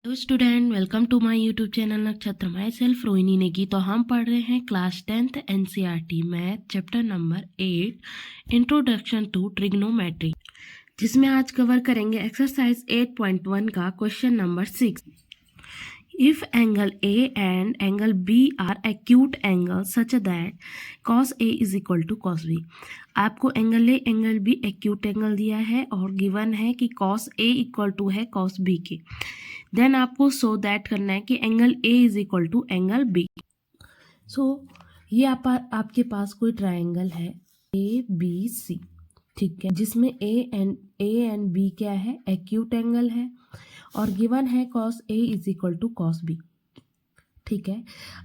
Hello student, welcome to my YouTube channel Nakshatra. Myself Rohini Negi. तो हम पढ़ रहे हैं class 10th NCERT math chapter number 8 introduction to trigonometry, जिसमें आज कवर करेंगे एक्सरसाइज 8.1 का question number 6। If angle A and angle B are acute angles such that cos A is equal to cos B, आपको angle A angle B acute angle दिया है और given है कि cos A इक्वल टू है cos B के। Then आपको show that करना है कि angle A is equal to angle B। So ये आपके पास कोई ट्राइंगल है ABC, ठीक है, जिसमें ए एंड बी क्या है, एक्यूट एंगल है और गिवन है cos A is equal to cos B, ठीक है।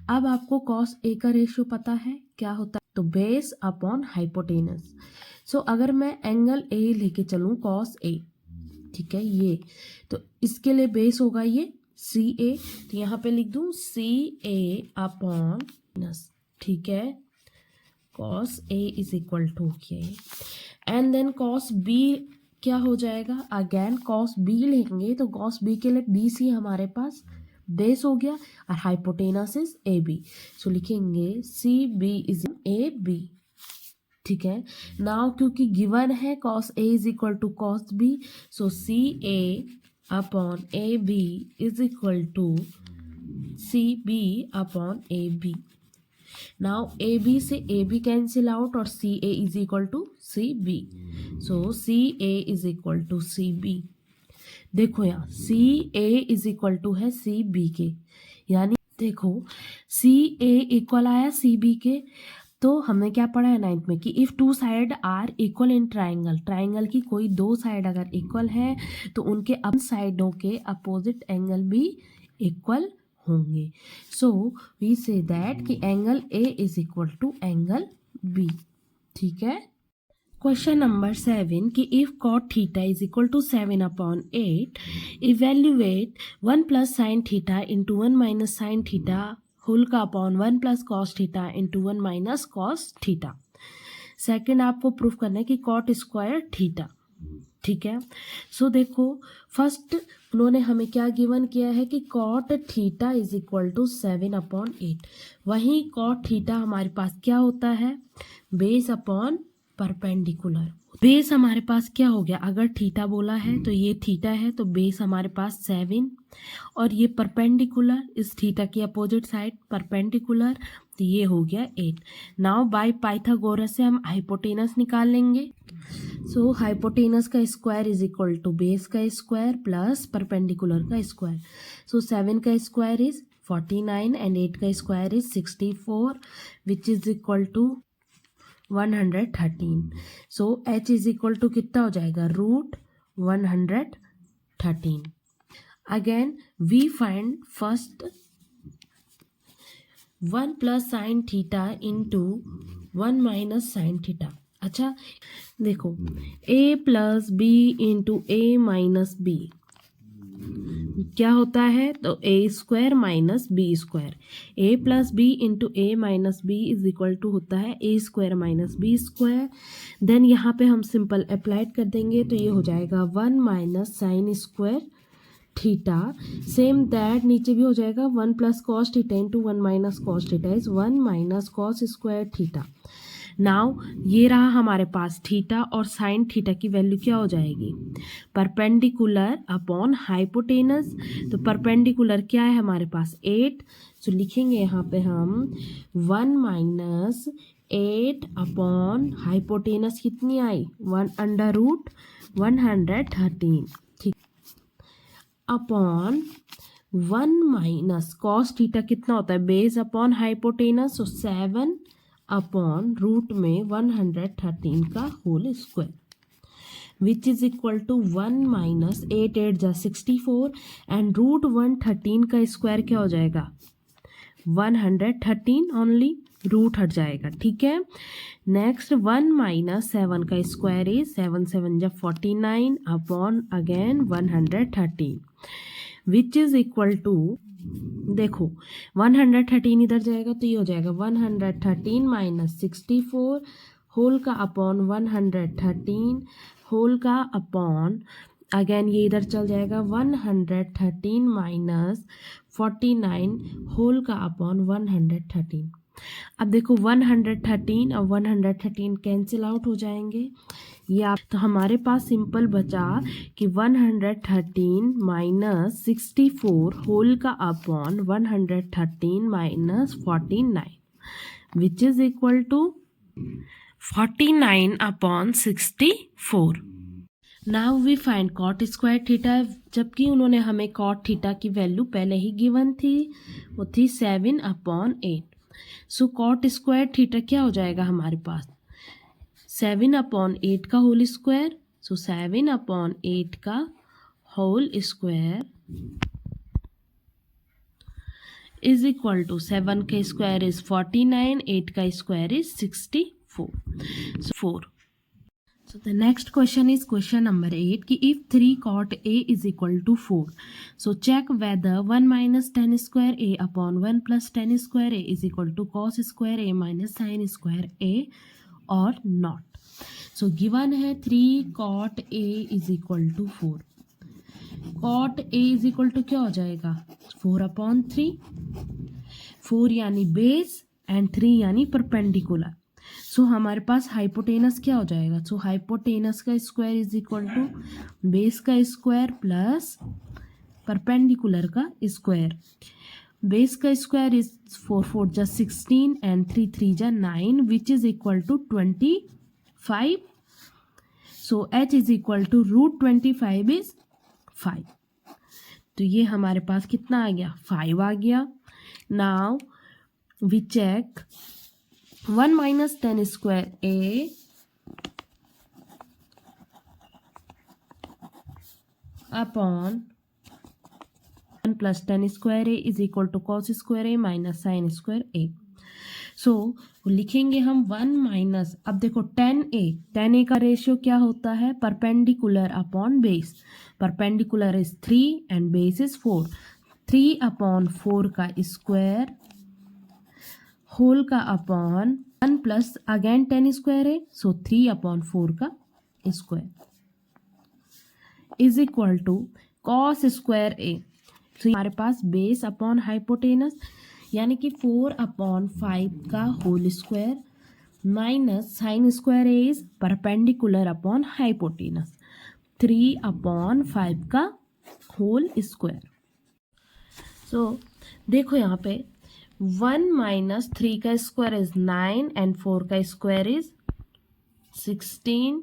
अब आपको cos A का रेशियो पता है क्या होता है, तो बेस अपॉन हाइपोटेनस। सो अगर मैं एंगल A लेके चलूँ cos A, ठीक है, ये तो इसके लिए बेस होगा ये CA, तो यहाँ पे लिख दूँ CA अपॉन, ठीक है, cos A is equal to के एंड देन cos B क्या हो जाएगा, अगेन cos B लेंगे तो cos B के लिए BC हमारे पास बेस हो गया और हाइपोटेनस इज AB, सो लिखेंगे CB इज AB, ठीक है। नाउ क्योंकि गिवन है cos A is equal to cos B, so CA upon AB is equal to CB upon AB। Now AB से AB कैंसिल आउट और CA is equal to CB, so CA is equal to CB। देखो यहाँ CA is equal to है CB के, यानी देखो CA equal आया CB के। तो हमने क्या पढ़ा है नाइन्थ में कि if two side are equal in triangle, triangle की कोई दो साइड अगर इक्वल है तो उनके अब साइडों के अपोजिट एंगल भी इक्वल होंगे। सो वी से दैट कि angle A is equal to angle B, ठीक है। क्वेश्चन नंबर 7 कि if cot theta is equal to 7/8, evaluate 1 plus sine theta into 1 minus sine theta whole का upon 1 plus cos theta into 1 minus cos theta. Second आपको proof करना है कि cot square theta, ठीक है। सो देखो फर्स्ट उन्होंने हमें क्या गिवन किया है कि cot theta is equal to 7/8, वहीं cot थीटा हमारे पास क्या होता है, बेस अपॉन परपेंडिकुलर। बेस हमारे पास क्या हो गया, अगर थीटा बोला है तो ये थीटा है तो बेस हमारे पास 7 और ये परपेंडिकुलर इस थीटा की अपोजिट साइड परपेंडिकुलर, तो ये हो गया 8। नाउ बाय पाइथागोरस से हम हाइपोटेनस निकाल लेंगे। सो हाइपोटेनस का square is equal to base का स्क्वायर प्लस परपेंडिकुलर का स्क्वायर। सो 7 का स्क्वायर इज 49 एंड 8 का square is 64 which is equal to 113। So H is equal to कितना हो जाएगा, √113। Again we find first 1 plus sine theta into 1 minus sine theta. अच्छा देखो A plus B into A minus B क्या होता है, तो A square minus B square. A plus B into A minus B is equal to होता है A square minus B square. Then यहाँ पे हम सिंपल अप्लाइड कर देंगे तो ये हो जाएगा 1 minus sine square theta, same that नीचे भी हो जाएगा 1 plus cos theta into 1 minus cos theta is 1 minus cos square theta. Now ये रहा हमारे पास थीटा और साइन थीटा की वैल्यू क्या हो जाएगी, परपेंडिकुलर अपॉन हाइपोटेनस। तो परपेंडिकुलर क्या है हमारे पास 8, सो लिखेंगे यहाँ पे हम 1 माइनस 8 अपॉन हाइपोटेनस कितनी आई 1/√113, ठीक, अपॉन 1 माइनस कॉस थीटा कितना होता है base upon hypotenuse, so 7 upon root में 113 का whole square which is equal to 1 minus 8 8 जा 64 एंड √113 का स्क्वायर क्या हो जाएगा 113 ओनली, रूट हट जाएगा, ठीक है। नेक्स्ट 1 माइनस 7 का स्क्वायर इज 7 7 जा 49 upon again 113 which is equal to, देखो 113 इधर जाएगा तो ये हो जाएगा 113 माइनस 64 होल का अपॉन 113 होल का अपॉन अगेन ये इधर चल जाएगा 113 माइनस 49 होल का अपॉन 113। अब देखो 113 और 113 कैंसिल आउट हो जाएंगे, या तो हमारे पास सिंपल बचा कि 113 माइनस 64 होल का upon 113 minus 49 which is equal to 49 upon 64। Now we find cot square theta, जबकि उन्होंने हमें कॉट थीटा की वैल्यू पहले ही गिवन थी, वो थी 7 अपॉन 8। सो कॉट स्क्वायर थीटा क्या हो जाएगा हमारे पास 7 अपॉन 8 का होल स्क्वायर। सो 7 अपॉन 8 का whole square is equal to 7 का स्क्वायर इज 49, 8 का square is 64। So 4. So the next question is question number 8 कि if 3 cot A is equal to 4, so check whether 1 minus tan square A upon 1 plus tan square A is equal to cos square A minus sin square A or not. So given है 3 cot A is equal to 4. cot A is equal to क्या हो जाएगा 4 upon 3, 4 यानी base and 3 यानी perpendicular. सो हमारे पास hypotenuse क्या हो जाएगा, सो हाइपोटेनस का square is equal to base का स्क्वायर प्लस परपेंडिकुलर का स्क्वायर। बेस का स्क्वायर इज 4 4 जा 16 एंड 3 3 जा 9 which is equal to 25। So h is equal to root 25 is 5। तो ये हमारे पास कितना आ गया 5 आ गया। Now we check 1 minus tan square A upon 1 plus tan square A is equal to cos square A minus sin square A. सो लिखेंगे हम 1 minus, अब देखो tan A का रेशियो क्या होता है perpendicular upon base. Perpendicular is 3 and base is 4। 3 upon 4 का square whole का upon 1 plus again tan square है, सो 3 अपॉन 4 का square is equal to cos square A. तो हमारे पास बेस अपॉन हाइपोटेनस यानी कि 4 अपॉन 5 का whole square minus sine square A is perpendicular upon hypotenuse 3 upon 5 का whole square. सो देखो यहाँ पे 1 माइनस 3 का स्क्वायर इज 9 एंड 4 का स्क्वायर इज 16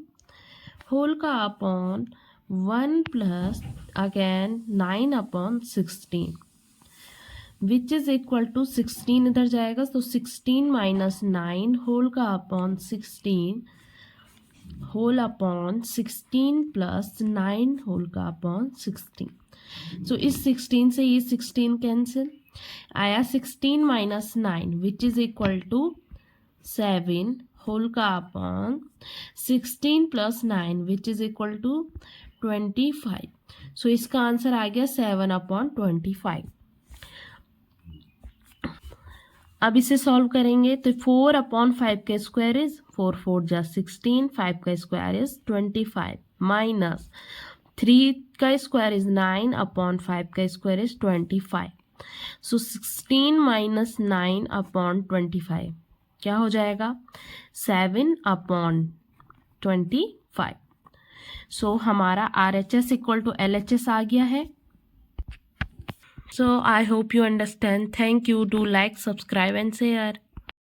होल का upon 1 plus again 9 upon 16 which is equal to 16 इधर जाएगा, तो 16 माइनस 9 होल का upon 16 whole upon 16 plus 9 whole का अपॉन 16। सो इस 16 से ये 16 कैंसिल आया, 16 minus 9 which is equal to 7 whole का upon 16 plus 9 which is equal to 25। So इसका आंसर आ गया 7 अपॉन 25। अब इसे सॉल्व करेंगे तो 4 अपॉन 5 का स्क्वायर इज 4 4 जा 16, 5 का स्क्वायर इज 25 माइनस 3 का स्क्वायर इज 9 अपॉन 5 का square is 25। So 16 minus 9 upon 25 क्या हो जाएगा 7 अपॉन 25। सो हमारा RHS इक्वल टू LHS आ गया है। So I hope you understand. Thank you. Do like, subscribe and share.